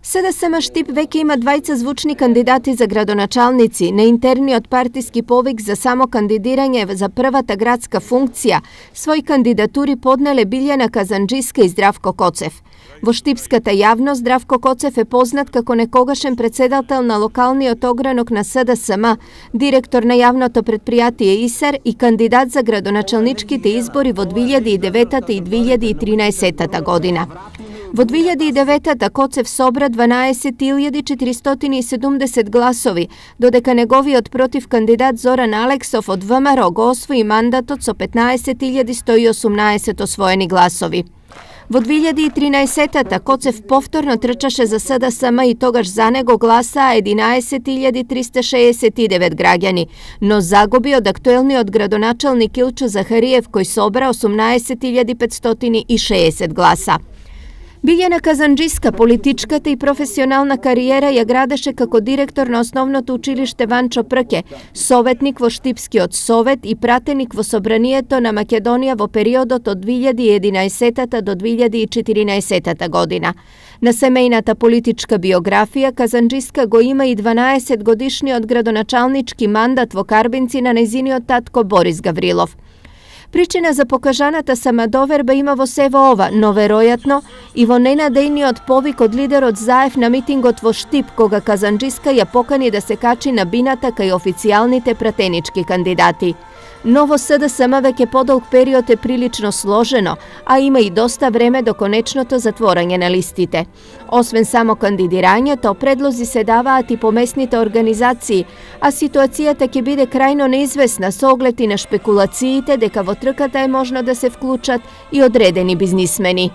СДСМ Štip веќе има двајца звучни кандидати за градоначалници. На интерниот партиски повик за само кандидирање за првата градска функција своји кандидатури поднеле Билјана Казанџиска и Здравко Коцев. Во штипската јавност Здравко Коцев е познат како некогашен председател на локалниот огранок на СДСМ, директор на јавното предпријатие ИСАР и кандидат за градоначалничките избори во 2009 и 2013 година. Во 2009 Коцев собра 12.470 гласови, додека неговиот против кандидат Зоран Алексов од ВМРО го освои мандатот со 15.118 освоени гласови. Во 2013 Коцев повторно трчаше за СДСМ и тогаш за него гласаа 11.369 граѓани, но загуби од актуелниот градоначалник Илчо Захариев кој собра 18.560 гласа. Билјана Казанџиска политичката и професионална кариера ја градеше како директор на основното училиште Ванчо Прке, советник во Штипскиот совет и пратеник во Собранието на Македонија во периодот од 2011 до 2014 година. На семејната политичка биографија Казанџиска го има и 12 годишниот градоначалнички мандат во Карбинци на нејзиниот татко Борис Гаврилов. Причина за покажаната самодоверба има во сево ова, но веројатно и во ненадејниот повик од лидерот Заев на митингот во Štip, кога Казанџиска ја покани да се качи на бината кај официјалните пратенички кандидати. Но во СДСМ веќе подолг период е прилично сложено, а има и доста време до конечното затворање на листите. Освен само кандидирањето, предлози се даваат и по местните организации, а ситуацијата ќе биде крајно неизвестна со оглед и на шпекулациите дека во трката е можно да се вклучат и одредени бизнисмени.